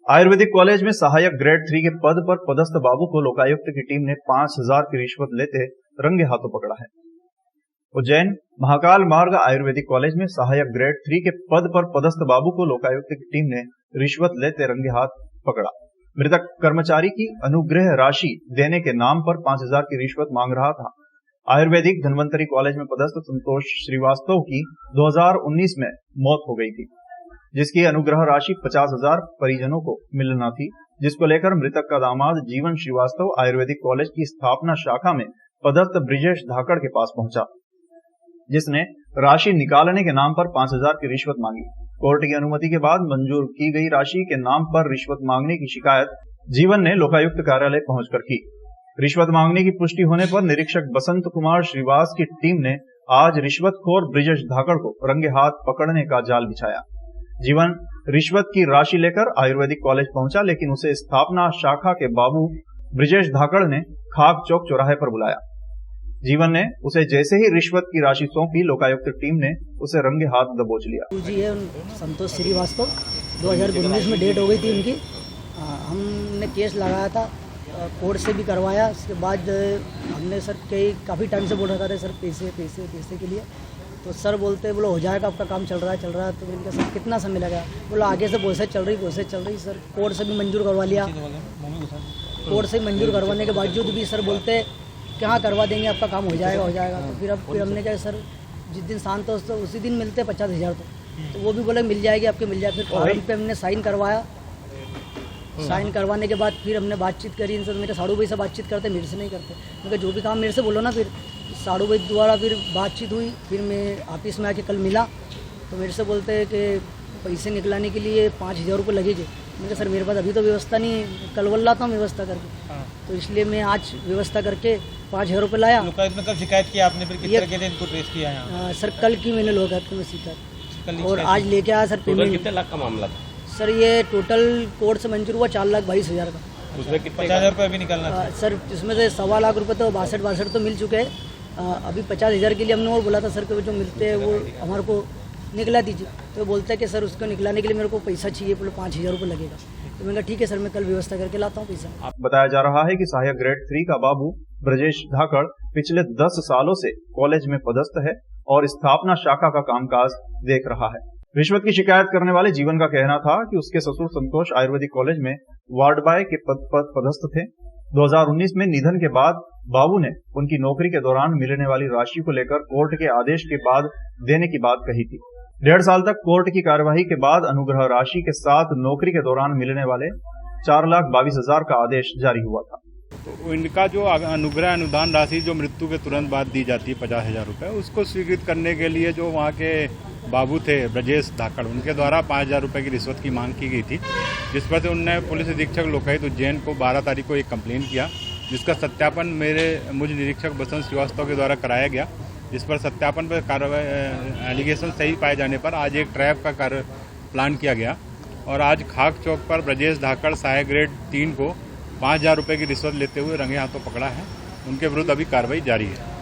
Ayurvedic college में सहायक grade 3 के पद पर पदस्थ बाबू को लोकायुक्त की टीम ने 5,000 की रिश्वत लेते रंगे हाथों पकड़ा है। उज्जैन महाकाल मार्ग आयुर्वेदिक कॉलेज में सहायक ग्रेड 3 के पद पर पदस्थ बाबू को लोकायुक्त की टीम ने रिश्वत लेते रंगे हाथ पकड़ा। मृतक कर्मचारी की अनुग्रह राशि देने के नाम पर 5,000 की रिश्वत मांग रहा था। आयुर्वेदिक धन्वंतरी कॉलेज में पदस्थ संतोष श्रीवास्तव की 2019 में मौत हो गई थी, जिसकी अनुग्रह राशि 50,000 परिजनों को मिलना थी, जिसको लेकर मृतक का दामाद जीवन श्रीवास्तव आयुर्वेदिक कॉलेज की स्थापना शाखा में पदस्थ ब्रिजेश धाकड़ के पास पहुंचा, जिसने राशि निकालने के नाम पर 5,000 की रिश्वत मांगी। कोर्ट की अनुमति के बाद मंजूर की गई राशि के नाम पर रिश्वत मांगने की शिकायत जीवन ने लोकायुक्त कार्यालय पहुंचकर की। रिश्वत मांगने की पुष्टि होने पर निरीक्षक बसंत कुमार श्रीवास की टीम ने आज रिश्वतखोर ब्रिजेश धाकड़ को रंगे हाथ पकड़ने का जाल बिछाया। जीवन रिश्वत की राशि लेकर आयुर्वेदिक कॉलेज पहुंचा, लेकिन उसे स्थापना शाखा के बाबू ब्रिजेश धाकड़ ने खाक चौक चौराहे पर बुलाया। जीवन ने उसे जैसे ही रिश्वत की राशि सौंपी, लोकायुक्त टीम ने उसे रंगे हाथ दबोच लिया। जी है संतोष श्रीवास्तव, 2019 में डेट हो गई थी उनकी। हमने केस लगाया था, कोर्ट से भी करवाया। इसके बाद हमने सर काफ़ी टाइम से बोल रखा था सर पैसे के लिए, तो सर बोलते बोलो हो जाएगा, आपका काम चल रहा है। तो मैंने कहा सर कितना समय लगा? बोला आगे से प्रोसेस चल रही। सर कोर्ट से भी मंजूर करवा लिया। कोर्ट से मंजूर करवाने के बावजूद भी सर बोलते कि हाँ करवा देंगे, आपका काम हो जाएगा। तो फिर हमने कहा सर जिस दिन शांत हो तो उसी दिन मिलते 50,000। तो वो भी बोले मिल जाएगी, आपके मिल जाए। फिर फॉर्म पे हमने साइन करवाया। साइन करवाने के बाद फिर हमने बातचीत करी इनसे। मेरे साड़ू भाई से बातचीत करते, मेरे से नहीं करते। क्योंकि जो भी काम मेरे से बोलो ना, फिर साड़ू भाई द्वारा फिर बातचीत हुई। फिर मैं ऑफिस में आके कल मिला तो मेरे से बोलते हैं कि पैसे निकलाने के लिए 5,000 रुपये लगेंगे। मैंने कहा सर मेरे पास अभी तो व्यवस्था नहीं है, कल वल लाता हूँ व्यवस्था करके। तो इसलिए मैं आज व्यवस्था करके 5,000 रुपये लाया। लोकायुक्त में कब शिकायत की आपने? फिर किस तरह के दिन इनको ट्रेस किया है? सर कल की मैंने लोकायुक्त में शिकायत, और आज लेके आया सर पेमेंट। कितने लाख का मामला था सर? ये टोटल कोर्ट से मंजूर हुआ 4,22,000 का। उसमें कितने 50,000 रुपये अभी निकलना था सर? इसमें से 1.25 लाख रुपये तो 62 तो मिल चुके हैं। अभी 50,000 के लिए हमने और बोला था सर कि जो मिलते हैं वो हमारे को निकला दीजिए। तो बोलते हैं कि सर उसको निकलाने के लिए मेरे को पैसा चाहिए, बोले 5,000 रुपये लगेगा। तो मैंने कहा ठीक है सर, मैं कल व्यवस्था करके लाता हूँ पैसा। बताया जा रहा है कि सहायक ग्रेड 3 का बाबू ब्रजेश धाकड़ पिछले 10 सालों से कॉलेज में पदस्थ है और स्थापना शाखा का कामकाज देख रहा है। रिश्वत की शिकायत करने वाले जीवन का कहना था कि उसके ससुर संतोष आयुर्वेदिक कॉलेज में वार्ड बॉय के पद पर पदस्थ थे। 2019 में निधन के बाद बाबू ने उनकी नौकरी के दौरान मिलने वाली राशि को लेकर कोर्ट के आदेश के बाद देने की बात कही थी। 1.5 साल तक कोर्ट की कार्यवाही के बाद अनुग्रह राशि के साथ नौकरी के दौरान मिलने वाले 4,22,000 का आदेश जारी हुआ था। तो इनका जो अनुग्रह अनुदान राशि जो मृत्यु के तुरंत बाद दी जाती है 50,000 रुपये, उसको स्वीकृत करने के लिए जो वहाँ के बाबू थे ब्रजेश धाकड़, उनके द्वारा 5,000 रुपये की रिश्वत की मांग की गई थी, जिस पर से उनने पुलिस अधीक्षक लोकायुक्त उज्जैन को 12 तारीख को एक कंप्लेन किया, जिसका सत्यापन मुझ निरीक्षक बसंत श्रीवास्तव के द्वारा कराया गया। जिस पर सत्यापन पर कार्रवाई एलिगेशन सही पाए जाने पर आज एक ट्रैप का कार्य प्लान किया गया और आज खाक चौक पर ब्रजेश धाकड़ सहायक ग्रेड 3 को 5,000 रुपये की रिश्वत लेते हुए रंगे हाथों पकड़ा है। उनके विरुद्ध अभी कार्रवाई जारी है।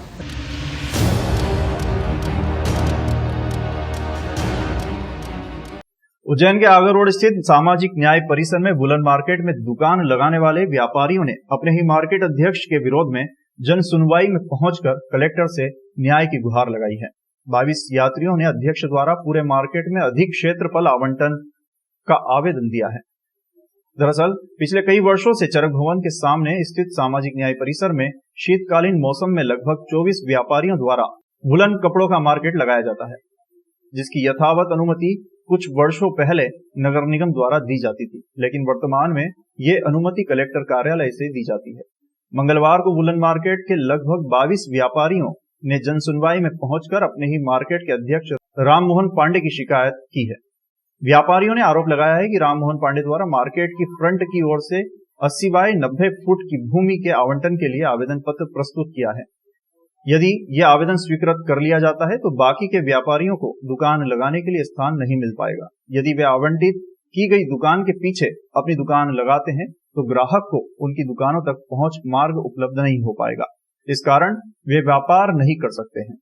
उज्जैन के आगर रोड स्थित सामाजिक न्याय परिसर में वुलन मार्केट में दुकान लगाने वाले व्यापारियों ने अपने ही मार्केट अध्यक्ष के विरोध में जन सुनवाई में पहुंचकर कलेक्टर से न्याय की गुहार लगाई है। 22 यात्रियों ने अध्यक्ष द्वारा पूरे मार्केट में अधिक क्षेत्रफल आवंटन का आवेदन दिया है। दरअसल पिछले कई वर्षों से चरक भवन के सामने स्थित सामाजिक न्याय परिसर में शीतकालीन मौसम में लगभग 24 व्यापारियों द्वारा वुलन कपड़ों का मार्केट लगाया जाता है, जिसकी यथावत अनुमति कुछ वर्षों पहले नगर निगम द्वारा दी जाती थी, लेकिन वर्तमान में ये अनुमति कलेक्टर कार्यालय से दी जाती है। मंगलवार को वुलन मार्केट के लगभग 22 व्यापारियों ने जन सुनवाई में पहुंचकर अपने ही मार्केट के अध्यक्ष राम मोहन पांडे की शिकायत की है। व्यापारियों ने आरोप लगाया है कि राम मोहन पांडे द्वारा मार्केट की फ्रंट की ओर से 80 बाय 90 फुट की भूमि के आवंटन के लिए आवेदन पत्र प्रस्तुत किया है। यदि यह आवेदन स्वीकृत कर लिया जाता है तो बाकी के व्यापारियों को दुकान लगाने के लिए स्थान नहीं मिल पाएगा। यदि वे आवंटित की गई दुकान के पीछे अपनी दुकान लगाते हैं तो ग्राहक को उनकी दुकानों तक पहुंच मार्ग उपलब्ध नहीं हो पाएगा। इस कारण वे व्यापार नहीं कर सकते हैं।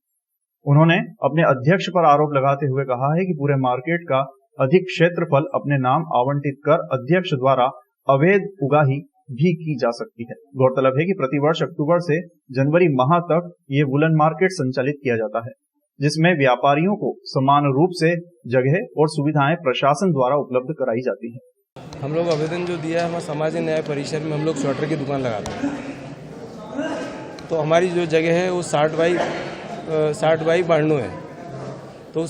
उन्होंने अपने अध्यक्ष पर आरोप लगाते हुए कहा है कि पूरे मार्केट का अधिक क्षेत्रफल अपने नाम आवंटित कर अध्यक्ष द्वारा अवैध उगाही भी की जा सकती है। गौरतलब है कि प्रतिवर्ष अक्टूबर से जनवरी माह तक ये वुलन मार्केट संचालित किया जाता है, जिसमें व्यापारियों को समान रूप से जगह और सुविधाएं प्रशासन द्वारा उपलब्ध कराई जाती है। हम लोग आवेदन जो दिया है, हमारे सामाजिक न्याय परिसर में हम लोग स्वेटर की दुकान लगाते हैं। तो हमारी जो जगह है वो 60 बाई 92 है। तो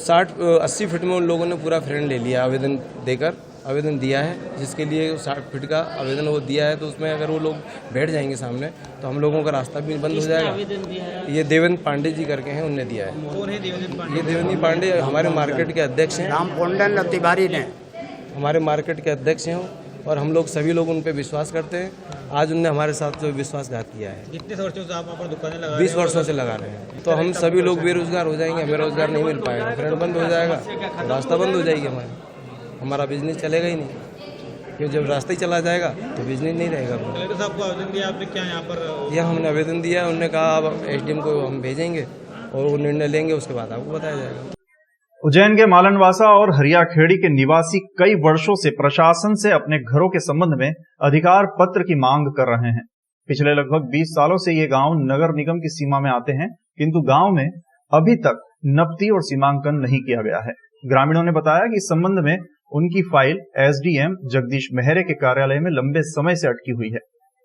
80 फीट में उन लोगों ने पूरा फ्रेंड ले लिया, आवेदन देकर आवेदन दिया है, जिसके लिए 60 फीट का आवेदन वो दिया है। तो उसमें अगर वो लोग बैठ जाएंगे सामने तो हम लोगों का रास्ता भी बंद हो जाएगा। ये देवेंद्र पांडे जी करके हैं, उनने दिया है। कौन है देवेंद्र पांडे? ये देवेंद्र पांडे हमारे मार्केट के अध्यक्ष हैं। राम पोंडन तिवारी ने हमारे मार्केट के अध्यक्ष हैं और हम लोग सभी लोग उन पर विश्वास करते हैं। आज उनने हमारे साथ जो विश्वासघात किया है। कितने वर्षों से आप वहाँ पर दुकानें लगा 20 वर्षों से लगा रहे हैं। तो हम सभी लोग बेरोजगार हो जाएंगे, हमें रोजगार नहीं मिल पाएगा, फ्रेंड बंद हो जाएगा, रास्ता बंद हो जाएगी, हमारा बिजनेस चलेगा ही नहीं। क्योंकि जब रास्ता ही चला जाएगा तो बिजनेस नहीं रहेगा। कलेक्टर साहब को आवेदन दिया आपने, क्या यहाँ पर? यह हमने आवेदन दिया, उन्होंने कहा अब एसडीएम को हम भेजेंगे और वो निर्णय लेंगे, उसके बाद आपको बताया जाएगा। उज्जैन के मालनवासा और हरियाखेड़ी के निवासी कई वर्षों से प्रशासन से अपने घरों के संबंध में अधिकार पत्र की मांग कर रहे हैं। पिछले लगभग 20 सालों से ये गांव नगर निगम की सीमा में आते हैं, किंतु गांव में अभी तक नपती और सीमांकन नहीं किया गया है। ग्रामीणों ने बताया कि इस संबंध में उनकी फाइल एसडीएम जगदीश मेहरे के कार्यालय में लंबे समय से अटकी हुई है।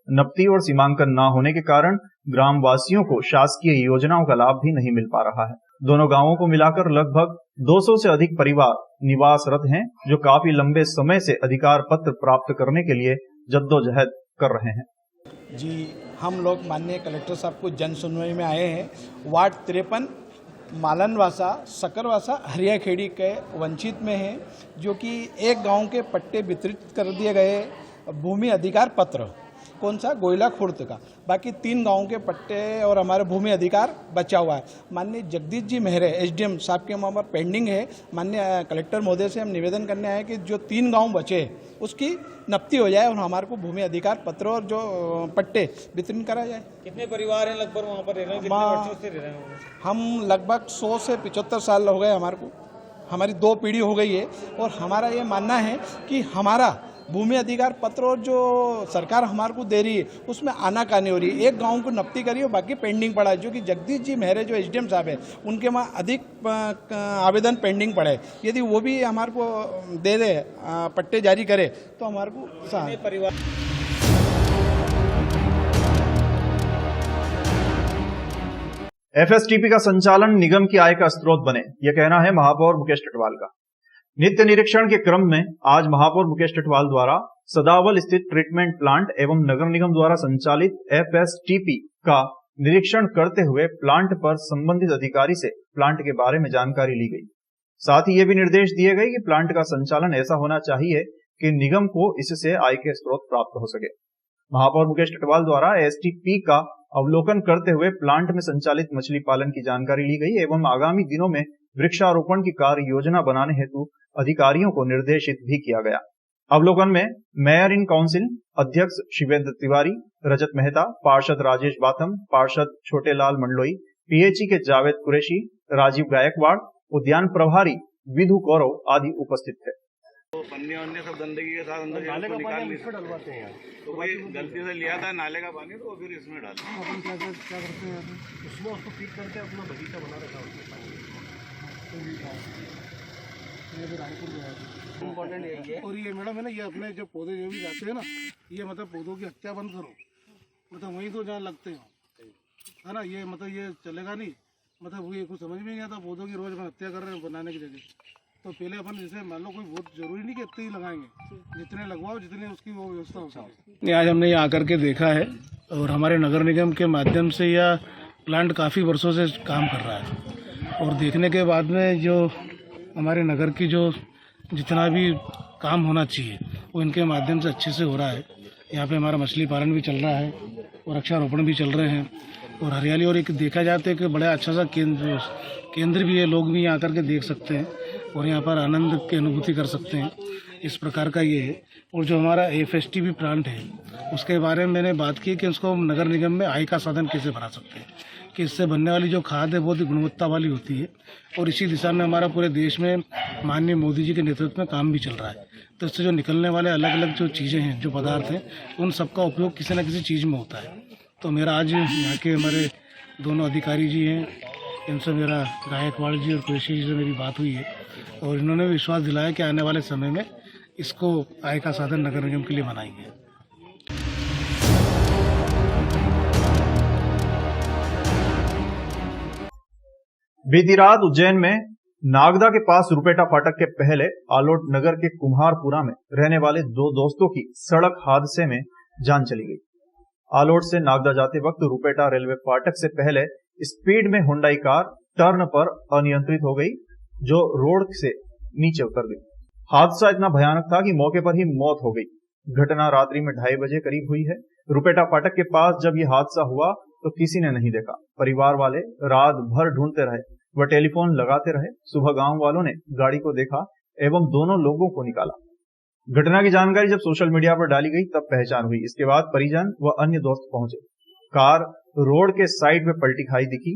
नपती और सीमांकन न होने के कारण ग्रामवासियों को शासकीय योजनाओं का लाभ भी नहीं मिल पा रहा है। दोनों गांवों को मिलाकर लगभग 200 से अधिक परिवार निवासरत हैं, जो काफी लंबे समय से अधिकार पत्र प्राप्त करने के लिए जद्दोजहद कर रहे हैं। जी, हम लोग माननीय कलेक्टर साहब को जन सुनवाई में आए हैं। वार्ड 53 मालनवासा, सकरवासा, हरियाखेड़ी के वंचित में हैं, जो कि एक गांव के पट्टे वितरित कर दिए गए भूमि अधिकार पत्र, कौन सा, गोयला खुर्द का। बाकी 3 गांवों के पट्टे और हमारे भूमि अधिकार बचा हुआ है। माननीय जगदीश जी मेहरे एसडीएम साहब के वहाँ पर पेंडिंग है। माननीय कलेक्टर महोदय से हम निवेदन करने आए कि जो 3 गांव बचे उसकी नपती हो जाए और हमारे को भूमि अधिकार पत्र और जो पट्टे वितरण करा जाए। कितने परिवार हैं लगभग वहाँ पर रह रहे हैं? कितने वर्षों से रह रहे हैं? हम लगभग 100 से 75 साल हो गए हमारे को, हमारी 2 पीढ़ी हो गई है। और हमारा ये मानना है कि हमारा भूमि अधिकार पत्र और जो सरकार हमारे को दे रही है उसमें आनाकानी हो रही है। एक गांव को नपती करी और बाकी पेंडिंग पड़ा है, जो कि जगदीश जी मेहरे जो एसडीएम साहब है उनके वहाँ अधिक आवेदन पेंडिंग पड़े है। यदि वो भी हमारे को दे दे, पट्टे जारी करे तो हमारे को परिवार। एफएसटीपी का संचालन निगम की आय का स्रोत बने, यह कहना है महापौर मुकेश टिटवाल का। नित्य निरीक्षण के क्रम में आज महापौर मुकेश टिटवाल द्वारा सदावल स्थित ट्रीटमेंट प्लांट एवं नगर निगम द्वारा संचालित एफएसटीपी का निरीक्षण करते हुए प्लांट पर संबंधित अधिकारी से प्लांट के बारे में जानकारी ली गई। साथ ही ये भी निर्देश दिए गए कि प्लांट का संचालन ऐसा होना चाहिए कि निगम को इससे आय के स्रोत प्राप्त हो सके। महापौर मुकेश टिटवाल द्वारा एसटीपी का अवलोकन करते हुए प्लांट में संचालित मछली पालन की जानकारी ली गई एवं आगामी दिनों में वृक्षारोपण की कार्य योजना बनाने हेतु अधिकारियों को निर्देशित भी किया गया। अवलोकन में मेयर इन काउंसिल अध्यक्ष शिवेंद्र तिवारी, रजत मेहता, पार्षद राजेश बाथम, पार्षद छोटेलाल मंडलोई, पीएचई के जावेद कुरैशी, राजीव गायकवाड़, उद्यान प्रभारी विधु कौरव आदि उपस्थित थे। तो पन्ने वन्ने सब गंदगी के साथ अंदर नाले का पानी इसमें डलवाते हैं। तो भाई गलती से लिया था नाले का पानी तो फिर इसमें डालते हैं। अपन क्या करते हैं उसमें उसको फीड करते हैं, अपना बगीचा बना रखा है उसमें पानी। इम्पोर्टेंट है। और ये मैडम है ना, ये अपने जो पौधे जो भी जाते हैं ना, ये मतलब पौधों की हत्या बंद करो, मतलब वहीं तो जहाँ लगते हैं, है ना। ये मतलब ये चलेगा नहीं, मतलब ये कुछ समझ में नहीं आता, पौधों की रोज हत्या कर रहे हैं बनाने की जगह। तो पहले अपन जैसे मान लो कोई बहुत जरूरी नहीं कि इतने ही लगाएंगे, जितने लगवाओ जितने उसकी वो व्यवस्था हो सके। आज हमने यहाँ आकर के देखा है और हमारे नगर निगम के माध्यम से यह प्लांट काफ़ी वर्षों से काम कर रहा है। और देखने के बाद में जो हमारे नगर की जो जितना भी काम होना चाहिए वो इनके माध्यम से अच्छे से हो रहा है। यहाँ पे हमारा मछली पालन भी चल रहा है और वृक्षारोपण भी चल रहे हैं और हरियाली, और एक देखा जाता है कि बड़ा अच्छा सा केंद्र भी है, लोग भी यहाँ आकर के देख सकते हैं और यहाँ पर आनंद की अनुभूति कर सकते हैं। इस प्रकार का ये है। और जो हमारा एफएसटीपी प्लांट है उसके बारे में मैंने बात की कि उसको नगर निगम में आय का साधन कैसे बना सकते हैं, कि इससे बनने वाली जो खाद है बहुत ही गुणवत्ता वाली होती है और इसी दिशा में हमारा पूरे देश में माननीय मोदी जी के नेतृत्व में काम भी चल रहा है। तो इससे जो निकलने वाले अलग अलग जो चीज़ें हैं, जो पदार्थ हैं, उन सबका उपयोग किसी न किसी चीज़ में होता है। तो मेरा आज यहाँ के हमारे दोनों अधिकारी जी हैं, इनसे मेरा गायकवाड़ जी और कुरैशी जी से मेरी बात हुई है और इन्होंने विश्वास दिलाया कि आने वाले समय में इसको आय का साधन नगर निगम के लिए बनाएंगे। बीती रात उज्जैन में नागदा के पास रुपेटा फाटक के पहले आलोट नगर के कुम्हारपुरा में रहने वाले दो दोस्तों की सड़क हादसे में जान चली गई। आलोट से नागदा जाते वक्त रुपेटा रेलवे फाटक से पहले स्पीड में हुंडई कार टर्न पर अनियंत्रित हो गई, जो रोड से नीचे उतर गई। हादसा इतना भयानक था कि मौके पर ही मौत हो गई। घटना रात्रि में 2:30 बजे करीब हुई है। रुपेटा फाटक के पास जब यह हादसा हुआ तो किसी ने नहीं देखा। परिवार वाले रात भर ढूंढते रहे, वह टेलीफोन लगाते रहे। सुबह गांव वालों ने गाड़ी को देखा एवं दोनों लोगों को निकाला। घटना की जानकारी जब सोशल मीडिया पर डाली गई तब पहचान हुई। इसके बाद परिजन व अन्य दोस्त पहुंचे। कार रोड के साइड में पलटी खाई दिखी।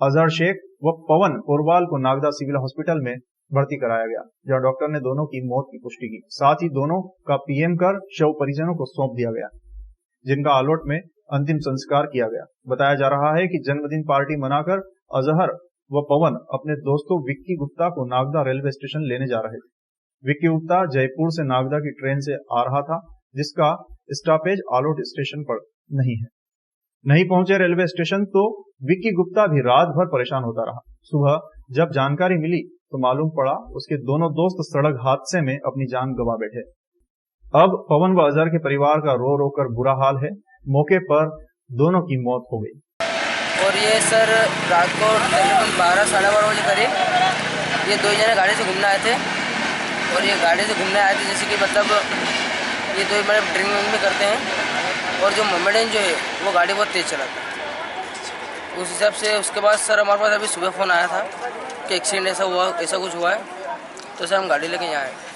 अजहर शेख व पवन पोरवाल को नागदा सिविल हॉस्पिटल में भर्ती कराया गया, जहां डॉक्टर ने दोनों की मौत की पुष्टि की। साथ ही दोनों का पीएम कर शव परिजनों को सौंप दिया गया, जिनका आलोट में अंतिम संस्कार किया गया। बताया जा रहा है कि जन्मदिन पार्टी मनाकर अजहर व पवन अपने दोस्तों विक्की गुप्ता को नागदा रेलवे स्टेशन लेने जा रहे थे। विक्की गुप्ता जयपुर से नागदा की ट्रेन से आ रहा था, जिसका स्टॉपेज आलोट स्टेशन पर नहीं है। नहीं पहुंचे रेलवे स्टेशन तो विक्की गुप्ता भी रात भर परेशान होता रहा। सुबह जब जानकारी मिली तो मालूम पड़ा उसके दोनों दोस्त सड़क हादसे में अपनी जान गंवा बैठे। अब पवन व अजहर के परिवार का रो रो कर बुरा हाल है। मौके पर दोनों की मौत हो गई। और ये सर रात को तकरीबन 12 साढ़े 12 बजे करीब ये दो जने गाड़ी से घूमने आए थे और ये गाड़ी से घूमने आए थे, जैसे कि मतलब ये दो मतलब ड्रिंक में करते हैं और जो मोमेडन जो है वो गाड़ी बहुत तेज़ चलाता है। उस हिसाब से उसके बाद सर हमारे पास अभी सुबह फ़ोन आया था कि एक्सीडेंट ऐसा हुआ, ऐसा कुछ हुआ है, तो सर हम गाड़ी लेके यहाँ आए।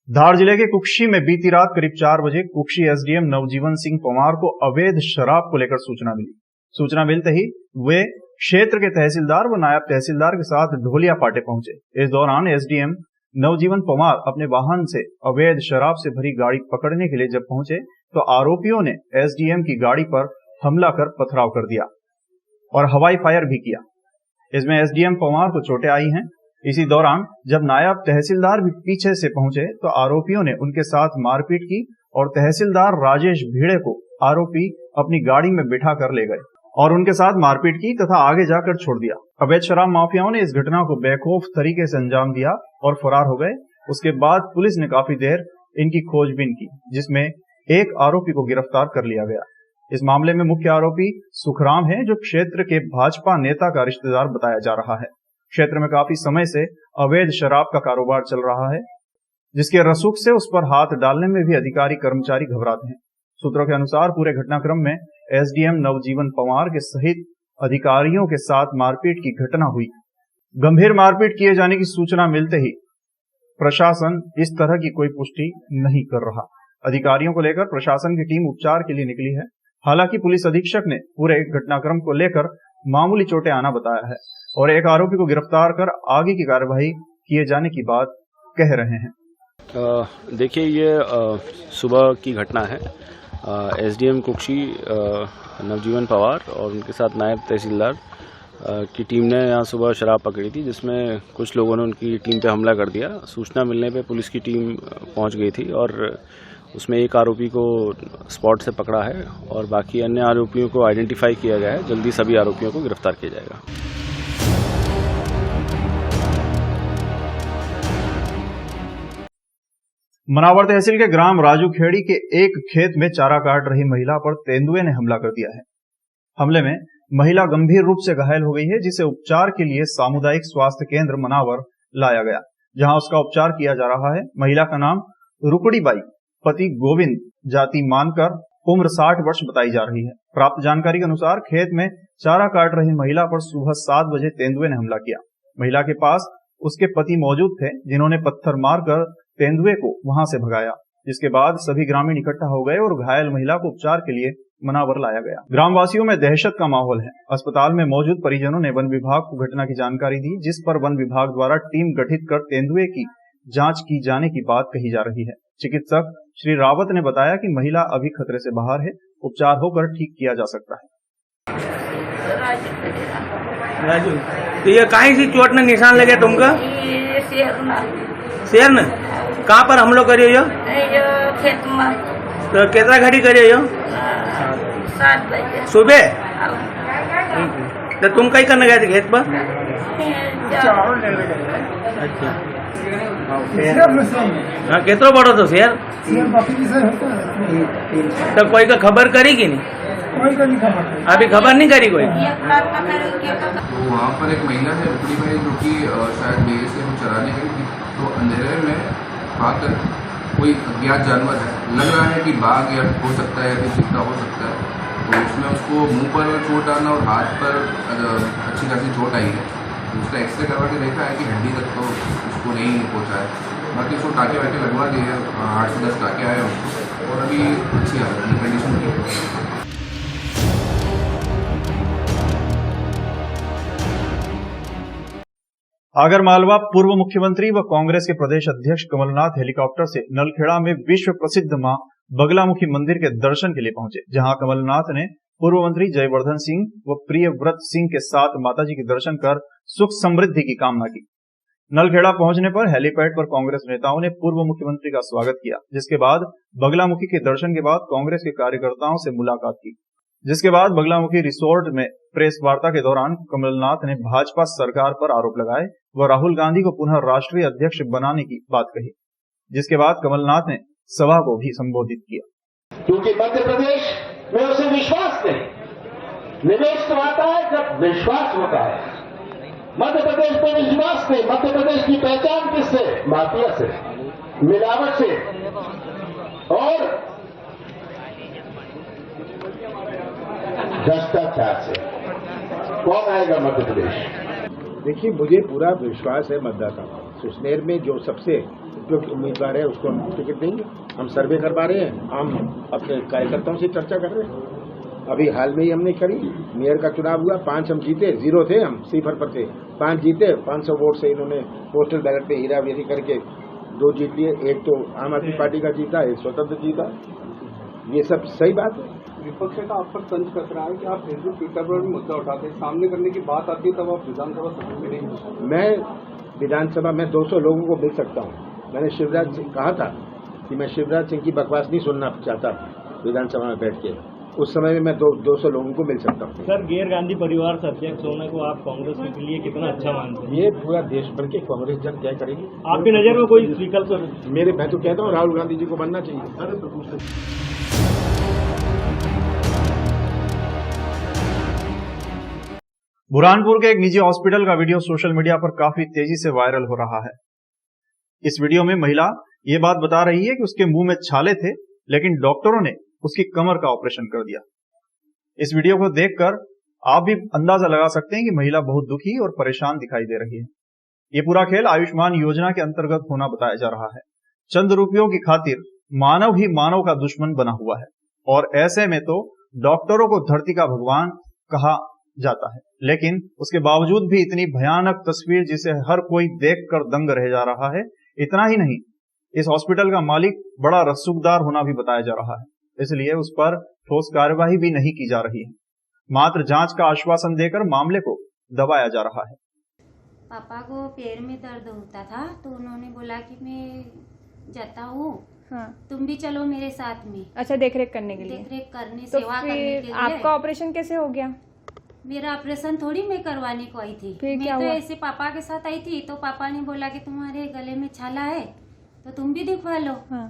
धार जिले के कुक्षी में बीती रात करीब 4 बजे कुक्षी एसडीएम नवजीवन सिंह पवार को अवैध शराब को लेकर सूचना मिली। सूचना मिलते ही वे क्षेत्र के तहसीलदार व नायब तहसीलदार के साथ ढोलिया पाटे पहुंचे। इस दौरान एसडीएम नवजीवन पवार अपने वाहन से अवैध शराब से भरी गाड़ी पकड़ने के लिए जब पहुंचे तो आरोपियों ने एसडीएम की गाड़ी पर हमला कर पथराव कर दिया और हवाई फायर भी किया। इसमें एसडीएम पवार को चोटें आई हैं। इसी दौरान जब नायब तहसीलदार भी पीछे से पहुंचे तो आरोपियों ने उनके साथ मारपीट की और तहसीलदार राजेश भीड़े को आरोपी अपनी गाड़ी में बिठा कर ले गए और उनके साथ मारपीट की तथा आगे जाकर छोड़ दिया। अवैध शराब माफियाओं ने इस घटना को बेखौफ तरीके से अंजाम दिया और फरार हो गए। उसके बाद पुलिस ने काफी देर इनकी खोजबीन की, जिसमें एक आरोपी को गिरफ्तार कर लिया गया। इस मामले में मुख्य आरोपी सुखराम है, जो क्षेत्र के भाजपा नेता का रिश्तेदार बताया जा रहा है। क्षेत्र में काफी समय से अवैध शराब का कारोबार चल रहा है, जिसके रसूख से उस पर हाथ डालने में भी अधिकारी कर्मचारी घबराते हैं। सूत्रों के अनुसार पूरे घटनाक्रम में एसडीएम नवजीवन पवार के सहित अधिकारियों के साथ मारपीट की घटना हुई। गंभीर मारपीट किए जाने की सूचना मिलते ही प्रशासन इस तरह की कोई पुष्टि नहीं कर रहा। अधिकारियों को लेकर प्रशासन की टीम उपचार के लिए निकली है। हालांकि पुलिस अधीक्षक ने पूरे घटनाक्रम को लेकर मामूली चोटें आना बताया है और एक आरोपी को गिरफ्तार कर आगे की कार्यवाही किए जाने की बात कह रहे हैं। देखिए, ये सुबह की घटना है। एसडीएम कुक्षी नवजीवन पवार और उनके साथ नायब तहसीलदार की टीम ने यहाँ सुबह शराब पकड़ी थी, जिसमें कुछ लोगों ने उनकी टीम पे हमला कर दिया। सूचना मिलने पे पुलिस की टीम पहुँच गई थी और उसमें एक आरोपी को स्पॉट से पकड़ा है और बाकी अन्य आरोपियों को आइडेंटिफाई किया गया है। जल्दी सभी आरोपियों को गिरफ्तार किया जाएगा। मनावर तहसील के ग्राम राजूखेड़ी के एक खेत में चारा काट रही महिला पर तेंदुए ने हमला कर दिया है। हमले में महिला गंभीर रूप से घायल हो गई है, जिसे उपचार के लिए सामुदायिक स्वास्थ्य केंद्र मनावर लाया गया, जहां उसका उपचार किया जा रहा है। महिला का नाम रुकड़ी बाई, पति गोविंद, जाति मानकर, उम्र 60 वर्ष बताई जा रही है। प्राप्त जानकारी के अनुसार खेत में चारा काट रही महिला पर सुबह 7 बजे तेंदुए ने हमला किया। महिला के पास उसके पति मौजूद थे, जिन्होंने पत्थर मारकर तेंदुए को वहां से भगाया। जिसके बाद सभी ग्रामीण इकट्ठा हो गए और घायल महिला को उपचार के लिए मनावर लाया गया। ग्रामवासियों में दहशत का माहौल है। अस्पताल में मौजूद परिजनों ने वन विभाग को घटना की जानकारी दी, जिस पर वन विभाग द्वारा टीम गठित कर तेंदुए की जांच की जाने की बात कही जा रही है। चिकित्सक श्री रावत ने बताया कि महिला अभी खतरे से बाहर है, उपचार होकर ठीक किया जा सकता है। राजू, तो ये काहे सी चोट ने निशान लगे तुमका? शेर ने कहाँ पर हमलो करियो? खेत में। तो कितना घड़ी करियो? 7 बजे सुबह। तो तुम कहीं करने गए थे खेत पर? अच्छा। हाँ, कितना बड़ो तो शेर? तो कोई का खबर करेगी नहीं? अभी खबर नहीं करी कोई? तो वहाँ पर एक महिला है उपड़ी में जो कि शायद मेरे से हम चराने गई थी, तो अंधेरे में आकर कोई अज्ञात जानवर है, लग रहा है कि बाघ या हो सकता है या फिर चीता हो सकता है, तो उसमें उसको मुंह पर चोट आना और हाथ पर अच्छी खासी चोट आई है। तो उसका एक्सरे करवा के देखा है कि हड्डी तक तो उसको नहीं पहुँचा है, बाकी उसको टाँके वाके लगवा दिए हैं, 8 से 10 टाँके आए उसको, और अभी अच्छी हालत कंडीशन की। आगरमालवा पूर्व मुख्यमंत्री व कांग्रेस के प्रदेश अध्यक्ष कमलनाथ हेलीकॉप्टर से नलखेड़ा में विश्व प्रसिद्ध मां बगलामुखी मंदिर के दर्शन के लिए पहुंचे, जहां कमलनाथ ने पूर्व मंत्री जयवर्धन सिंह व प्रियव्रत सिंह के साथ माताजी के दर्शन कर सुख समृद्धि की कामना की। नलखेड़ा पहुंचने पर हेलीपैड पर कांग्रेस नेताओं ने पूर्व मुख्यमंत्री का स्वागत किया, जिसके बाद बगलामुखी के दर्शन के बाद कांग्रेस के कार्यकर्ताओं से मुलाकात की, जिसके बाद बगलामुखी रिसोर्ट में प्रेस वार्ता के दौरान कमलनाथ ने भाजपा सरकार पर आरोप लगाए व राहुल गांधी को पुनः राष्ट्रीय अध्यक्ष बनाने की बात कही, जिसके बाद कमलनाथ ने सभा को भी संबोधित किया। क्योंकि मध्य प्रदेश में उसे विश्वास नहीं, निवेश तो आता है जब विश्वास होता है। मध्य प्रदेश में विश्वास नहीं। मध्य प्रदेश की पहचान किससे? माफिया से, मिलावट से और भ्रष्टाचार से। कौन आएगा मध्य प्रदेश? देखिए, मुझे पूरा विश्वास है मतदाता सुसनेर में जो सबसे उपयुक्त उम्मीदवार है उसको हम टिकट देंगे। हम सर्वे करवा रहे हैं, हम अपने कार्यकर्ताओं से चर्चा कर रहे हैं। अभी हाल में ही हमने करी, मेयर का चुनाव हुआ, 5 हम जीते, 0 थे हम, 0 पर थे, 5 जीते। 500 वोट से इन्होंने पोस्टल बैलेट पे हीराफेरी करके 2 जीत लिए। एक तो आम आदमी पार्टी का जीता, एक स्वतंत्र जीता। ये सब सही बात है। विपक्ष का आप पर तंज कस रहा है कि आप फेसबुक ट्विटर पर भी मुद्दा उठाते हैं, सामने करने की बात आती है तब आप विधानसभा सदस्य में नहीं। मैं विधानसभा में 200 लोगों को मिल सकता हूँ। मैंने शिवराज सिंह कहा था कि मैं शिवराज सिंह की बकवास नहीं सुनना चाहता विधानसभा में बैठ के। उस समय में मैं 200 लोगों को मिल सकता हूँ। सर, गैर गांधी परिवार से अध्यक्ष होने को आप कांग्रेस के लिए कितना अच्छा मानते हैं? ये पूरा देश भर के कांग्रेस जन तय करेगी। आपकी नजर में कोई विकल्प? मैं तो कहता हूँ राहुल गांधी जी को बनना चाहिए। बुरहानपुर के एक निजी हॉस्पिटल का वीडियो सोशल मीडिया पर काफी तेजी से वायरल हो रहा है। इस वीडियो में महिला ये बात बता रही है कि उसके मुंह में छाले थे, लेकिन डॉक्टरों ने उसकी कमर का ऑपरेशन कर दिया। इस वीडियो को देखकर आप भी अंदाजा लगा सकते हैं कि महिला बहुत दुखी और परेशान दिखाई दे रही है। ये पूरा खेल आयुष्मान योजना के अंतर्गत होना बताया जा रहा है। चंद रुपयों की खातिर मानव ही मानव का दुश्मन बना हुआ है, और ऐसे में तो डॉक्टरों को धरती का भगवान कहा जाता है, लेकिन उसके बावजूद भी इतनी भयानक तस्वीर जिसे हर कोई देखकर दंग रह जा रहा है। इतना ही नहीं, इस हॉस्पिटल का मालिक बड़ा रसूखदार होना भी बताया जा रहा है, इसलिए उस पर ठोस कार्यवाही भी नहीं की जा रही है। मात्र जांच का आश्वासन देकर मामले को दबाया जा रहा है। पापा को पैर में दर्द होता था, तो उन्होंने बोला कि मैं जाता हूँ, हाँ, तुम भी चलो मेरे साथ में। अच्छा, देखरेख करने के लिए? देखरेख करने, तो सेवा करने के लिए। आपका ऑपरेशन कैसे हो गया? मेरा ऑपरेशन थोड़ी मैं करवाने को आई थी, मैं तो ऐसे पापा के साथ आई थी, तो पापा ने बोला कि तुम्हारे गले में छाला है तो तुम भी दिखवा लो। हाँ।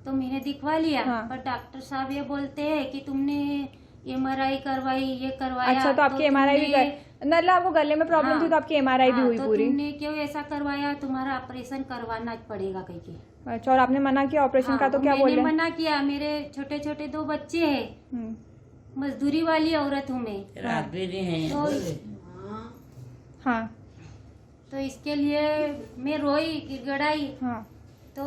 तो मैंने दिखवा लिया। हाँ। पर डॉक्टर साहब ये बोलते हैं कि तुमने MRI करवाई, ये करवाया। अच्छा, तो आपकी MRI भी मतलब आपको गले में प्रॉब्लम हाँ, थी तो आपकी MRI भी हुई पूरी? तुमने क्यों ऐसा करवाया, तुम्हारा ऑपरेशन करवाना पड़ेगा कहीं के। अच्छा, और आपने मना किया ऑपरेशन का? तो क्या बोले? मैंने मना किया, मेरे छोटे छोटे 2 बच्चे हैं, मजदूरी वाली औरत हूँ मैं, हाँ, तो इसके लिए मैं रोई गिड़गड़ाई। हाँ। तो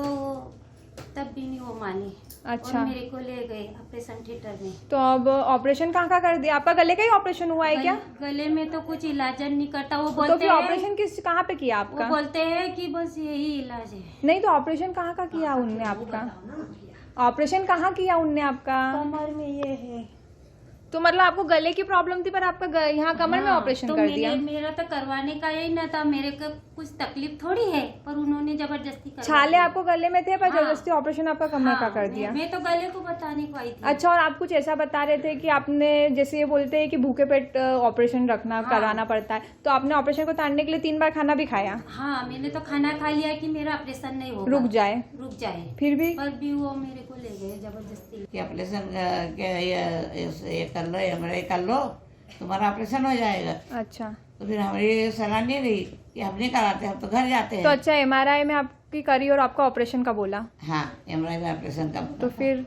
तब भी नहीं वो मानी। अच्छा। और मेरे को ले गए ऑपरेशन थिएटर में। तो अब ऑपरेशन कहाँ कर दिया? आपका गले का ही ऑपरेशन हुआ है क्या? गले में तो कुछ इलाज नहीं करता वो तो बोलते फिर हैं। ऑपरेशन किस कहाँ पे किया आपका? वो बोलते हैं कि बस यही इलाज है। नहीं तो ऑपरेशन कहाँ का किया उनने आपका? ऑपरेशन कहाँ किया उनने आपका? कमर में ये है। तो मतलब आपको गले की प्रॉब्लम थी पर आपका यहाँ कमर में ऑपरेशन तो कर दिया? मेरा तो करवाने का यही ना था, मेरे को कुछ तकलीफ थोड़ी है, पर उन्होंने जबरदस्ती करवा छाले दिया। आपको गले में थे पर जबरदस्ती ऑपरेशन आपका कमर का कर दिया? मैं तो गले को बताने को आई थी। अच्छा, और आप कुछ ऐसा बता रहे थे कि आपने जैसे ये बोलते हैं कि भूखे पेट ऑपरेशन रखना कराना पड़ता है, तो आपने ऑपरेशन को ताड़ने के लिए 3 बार खाना भी खाया? हाँ, मैंने तो खाना खा लिया कि मेरा ऑपरेशन नहीं होगा, रुक जाए। फिर भी? पर भी वो मेरे को ले गए जबरदस्ती। कि ऑपरेशन ये कर लो, हमारे कर लो, तुम्हारा ऑपरेशन हो जाएगा। अच्छा। तो फिर हमारी सलाह नहीं रही कि हम नहीं कराते, हम तो घर जाते हैं। तो अच्छा, MRI में आपकी करी और आपका ऑपरेशन का बोला? हाँ, MRI में ऑपरेशन का। तो फिर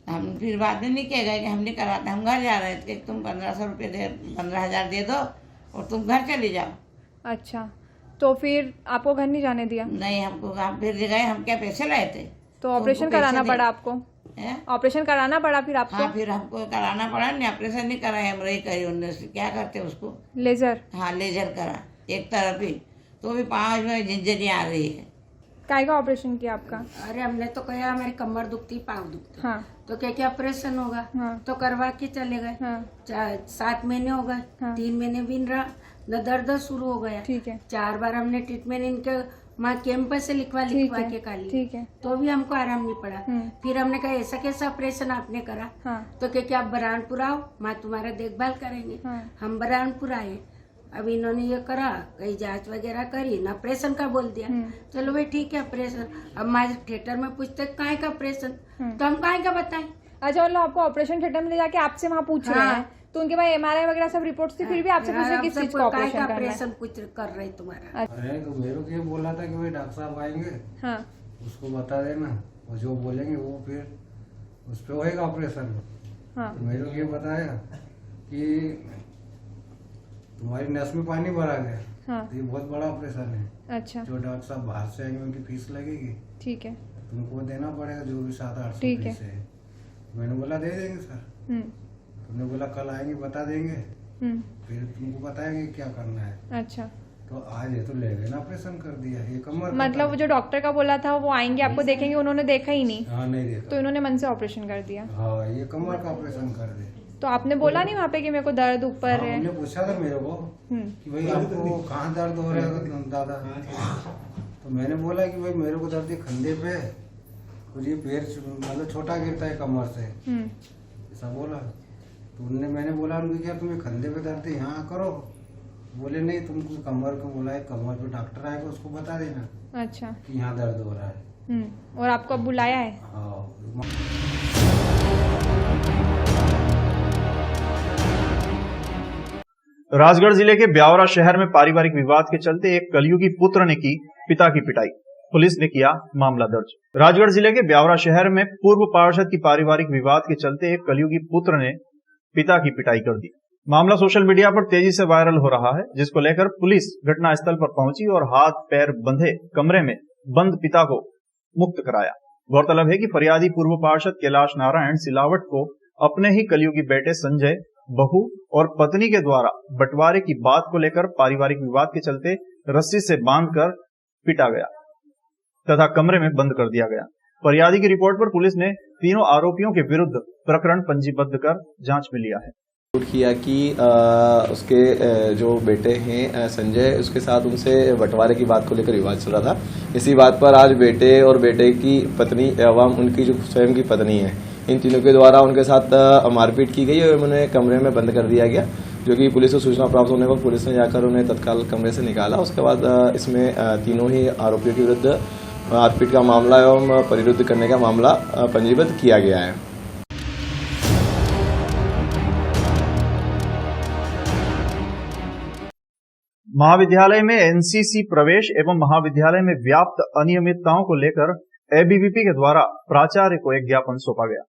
हम फिर बाद में नहीं किया गया कि हम नहीं कराते, हम घर जा रहे थे। तुम 1500 रुपये 15,000 दे दो और तुम घर चले जाओ। अच्छा, तो फिर आपको घर नहीं जाने दिया? नहीं, हमको हम फिर गए, हम क्या पैसे लाए थे? तो ऑपरेशन कराना पड़ा आपको? ऑपरेशन कराना पड़ा फिर आपको? हाँ, फिर हमको कराना पड़ा। नहीं, ऑपरेशन नहीं कराया, एमआरआई करी उन्होंने। क्या करते उसको? लेजर। हाँ, लेजर करा एक तरफ ही, तो भी 5 में झंझनियाँ आ रही है। काय का ऑपरेशन किया आपका? अरे हमने तो कहा हमारी कमर दुखती, पाँव दुखती। हाँ। तो क्या ऑपरेशन होगा? हाँ। तो करवा के चले गए। हाँ। 7 महीने हो गए। हाँ। 3 महीने भी रहा न, दर्द शुरू हो गया। ठीक है। 4 बार हमने ट्रीटमेंट इनके माँ कैंपस से लिखवा के कर ली। ठीक है। तो भी हमको आराम नहीं पड़ा। फिर हमने कहा ऐसा कैसा ऑपरेशन आपने करा? हाँ। तो क्या आप बरहानपुर आओ, माँ तुम्हारा देखभाल करेंगे। हाँ। हम बरहानपुर आए, अब इन्होंने ये करा, कहीं जांच वगैरह करी ना, ऑपरेशन का बोल दिया। चलो भाई ठीक है ऑपरेशन। अब हमारे थिएटर में पूछते काहे का ऑपरेशन, तो हम काहे का बताएं। अच्छा, मतलब आपको ऑपरेशन थिएटर में ले जाके आपसे वहाँ पूछ रहे हैं, तो उनके पास MRI वगैरह सब रिपोर्ट्स थी, फिर भी आपसे पूछ रहे किस चीज का ऑपरेशन कुछ कर रहे तुम्हारा? अरे तो मेरे को ये बोला था कि भाई डॉक्टर साहब आएंगे। हाँ। उसको बता देना और जो बोलेंगे वो फिर उस पर होएगा ऑपरेशन। हाँ। तो मेरे को ये बताया कि तुम्हारी नस में पानी भरा गया। हाँ। तो ये बहुत बड़ा ऑपरेशन है। अच्छा। जो डॉक्टर साहब बाहर से आएंगे उनकी फीस लगेगी। ठीक है। तुमको देना पड़ेगा जो भी 700-800 फीस है। मैंने बोला दे देंगे सर। तुमने बोला कल आएंगे बता देंगे, फिर तुमको बताएंगे क्या करना है। अच्छा। तो आज ये तो ले गए ना, ऑपरेशन कर दिया। ये कमर मतलब वो जो डॉक्टर का बोला था वो आएंगे आपको देखेंगे, उन्होंने देखा ही नहीं। हाँ, नहीं देखा। तो इन्होंने मन से ऑपरेशन कर दिया। हाँ, ये कमर का ऑपरेशन कर दिया। तो आपने बोला नहीं वहाँ पे कि मेरे को दर्द ऊपर है? उन्होंने पूछा था मेरे को कि भाई आपको कहाँ दर्द हो रहा है दादा? तो मैंने बोला कि भाई मेरे को दर्द है कंधे पे और ये पैर मतलब छोटा गिरता है कमर से, ऐसा बोला। तो उन्होंने मैंने बोला उनको क्या तुम्हें कंधे पे दर्द है यहाँ करो? बोले नहीं, तुमको कमर को बोला है, कमर पे डॉक्टर आएगा उसको बता देना। अच्छा। कि यहाँ दर्द हो रहा है। और आपको अब बुलाया है? राजगढ़ जिले के ब्यावरा शहर में पारिवारिक विवाद के चलते एक कलयुगी पुत्र ने की पिता की पिटाई। पुलिस ने किया मामला दर्ज। राजगढ़ जिले के ब्यावरा शहर में पूर्व पार्षद की पारिवारिक विवाद के चलते एक कलयुगी पुत्र ने पिता की पिटाई कर दी। मामला सोशल मीडिया पर तेजी से वायरल हो रहा है, जिसको लेकर पुलिस घटनास्थल पर पहुंची और हाथ पैर बंधे कमरे में बंद पिता को मुक्त कराया। गौरतलब है कि फरियादी पूर्व पार्षद कैलाश नारायण सिलावट को अपने ही कलयुगी बेटे संजय, बहू और पत्नी के द्वारा बंटवारे की बात को लेकर पारिवारिक विवाद के चलते रस्सी से बांधकर पीटा गया तथा कमरे में बंद कर दिया गया। फरियादी की रिपोर्ट पर पुलिस ने तीनों आरोपियों के विरुद्ध प्रकरण पंजीबद्ध कर जांच में लिया है। किया कि उसके जो बेटे हैं संजय, उसके साथ उनसे बंटवारे की बात को लेकर विवाद चल रहा था। इसी बात पर आज बेटे और बेटे की पत्नी एवं उनकी जो स्वयं की पत्नी है, इन तीनों के द्वारा उनके साथ मारपीट की गई और उन्हें कमरे में बंद कर दिया गया, जो कि पुलिस को सूचना प्राप्त होने पर पुलिस ने जाकर उन्हें तत्काल कमरे से निकाला। उसके बाद इसमें तीनों ही आरोपियों के विरुद्ध मारपीट का मामला एवं परिरुद्ध करने का मामला पंजीबद्ध किया गया है। महाविद्यालय में एनसीसी प्रवेश एवं महाविद्यालय में व्याप्त अनियमितताओं को लेकर एबीवीपी के द्वारा प्राचार्य को एक ज्ञापन सौंपा गया।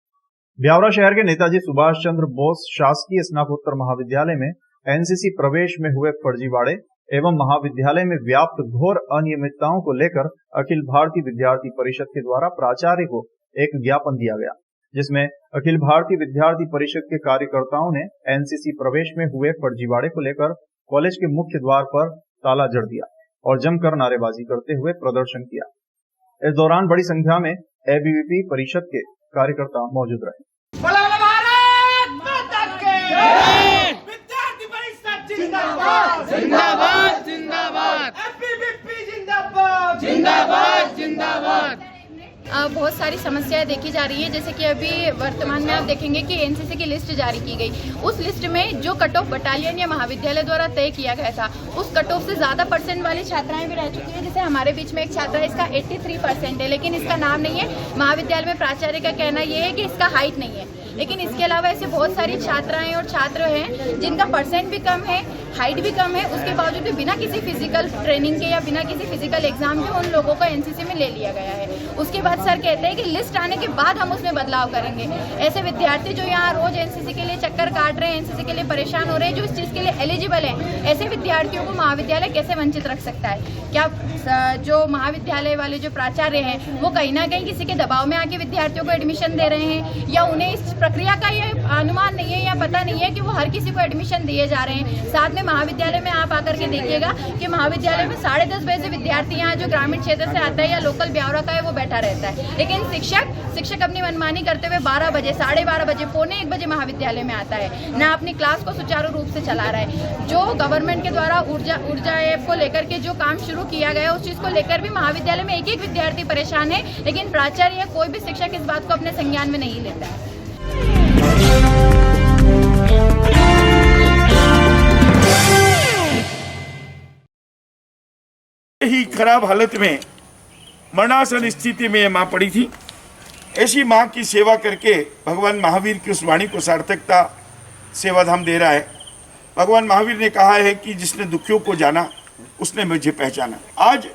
ब्यावरा शहर के नेताजी सुभाष चंद्र बोस शासकीय स्नातकोत्तर महाविद्यालय में एनसीसी प्रवेश में हुए फर्जीवाड़े एवं महाविद्यालय में व्याप्त घोर अनियमितताओं को लेकर अखिल भारतीय विद्यार्थी परिषद के द्वारा प्राचार्य को एक ज्ञापन दिया गया, जिसमें अखिल भारतीय विद्यार्थी परिषद के कार्यकर्ताओं ने एनसीसी प्रवेश में हुए फर्जीवाड़े को लेकर कॉलेज के मुख्य द्वार पर ताला जड़ दिया और जमकर नारेबाजी करते हुए प्रदर्शन किया। इस दौरान बड़ी संख्या में एबीवीपी परिषद के कार्यकर्ता मौजूद रहे। विद्यार्थी परिषद जिंदाबाद जिंदाबाद जिंदाबाद, एबीवीपी जिंदाबाद जिंदाबाद जिंदाबाद। बहुत सारी समस्याएं देखी जा रही है, जैसे कि अभी वर्तमान में आप देखेंगे कि एनसीसी की लिस्ट जारी की गई। उस लिस्ट में जो कट ऑफ बटालियन या महाविद्यालय द्वारा तय किया गया था, उस कट ऑफ से ज़्यादा परसेंट वाली छात्राएं भी रह चुकी हैं। जैसे हमारे बीच में एक छात्रा है, इसका 83% है, लेकिन इसका नाम नहीं है। महाविद्यालय में प्राचार्य का कहना यह है कि इसका हाइट नहीं है, लेकिन इसके अलावा ऐसे बहुत सारी छात्राएं और छात्र हैं जिनका परसेंट भी कम है, हाइट भी कम है, उसके बावजूद भी बिना किसी फिजिकल ट्रेनिंग के या बिना किसी फिजिकल एग्जाम के उन लोगों को एनसीसी में ले लिया गया है। उसके बाद सर कहते हैं कि लिस्ट आने के बाद हम उसमें बदलाव करेंगे। ऐसे विद्यार्थी जो यहाँ रोज एनसीसी के लिए चक्कर काट रहे हैं, एनसीसी के लिए परेशान हो रहे हैं, जो इस चीज़ के लिए एलिजिबल है, ऐसे विद्यार्थियों को महाविद्यालय कैसे वंचित रख सकता है? क्या जो महाविद्यालय वाले जो प्राचार्य हैं वो कहीं ना कहीं किसी के दबाव में आके विद्यार्थियों को एडमिशन दे रहे हैं, या उन्हें इस प्रक्रिया का ये अनुमान नहीं है या पता नहीं है कि वो हर किसी को एडमिशन दिए जा रहे हैं? साथ में महाविद्यालय में आप आकर के देखिएगा कि महाविद्यालय में 10:30 बजे से विद्यार्थी यहाँ जो ग्रामीण क्षेत्र से आता है या लोकल ब्यावरा का है वो बैठा रहता है, लेकिन शिक्षक अपनी मनमानी करते हुए 12 बजे, 12:30 बजे, 1:45 बजे महाविद्यालय में आता है, ना अपनी क्लास को सुचारू रूप से चला रहा है। जो गवर्नमेंट के द्वारा ऊर्जा ऐप को लेकर के जो काम शुरू किया गया, उस चीज को लेकर भी महाविद्यालय में एक विद्यार्थी परेशान है, लेकिन प्राचार्य या कोई भी शिक्षक इस बात को अपने संज्ञान में नहीं लेता है। ही खराब हालत में मरणासन स्थिति में माँ पड़ी थी। ऐसी माँ की सेवा करके भगवान महावीर की उस वाणी को सार्थकता सेवाधाम दे रहा है। भगवान महावीर ने कहा है कि जिसने दुखियों को जाना उसने मुझे पहचाना। आज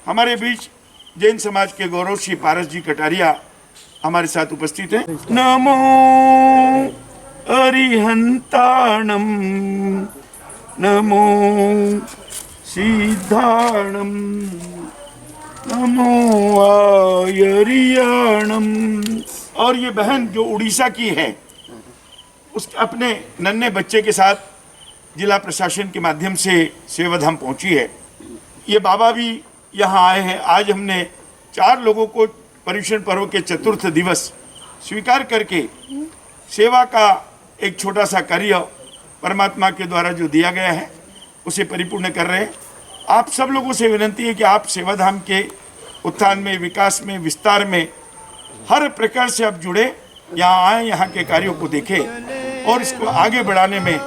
हमारे बीच जैन समाज के गौरव श्री पारस जी कटारिया हमारे साथ उपस्थित हैं। नमो अरिहंताणम नमो सिद्धाणम नमो आयरियाणम। और ये बहन जो उड़ीसा की है, उस अपने नन्हे बच्चे के साथ जिला प्रशासन के माध्यम से सेवाधाम पहुंची है। ये बाबा भी यहाँ आए हैं। आज हमने 4 लोगों को पर्युषण पर्व के चतुर्थ दिवस स्वीकार करके सेवा का एक छोटा सा कार्य परमात्मा के द्वारा जो दिया गया है उसे परिपूर्ण कर रहे हैं। आप सब लोगों से विनती है कि आप सेवाधाम के उत्थान में, विकास में, विस्तार में हर प्रकार से आप जुड़े, यहाँ आए, यहाँ के कार्यों को देखें और इसको आगे बढ़ाने में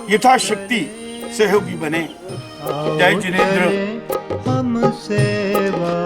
यथाशक्ति सहयोगी बने। जय जिनेंद्र। हम सेवा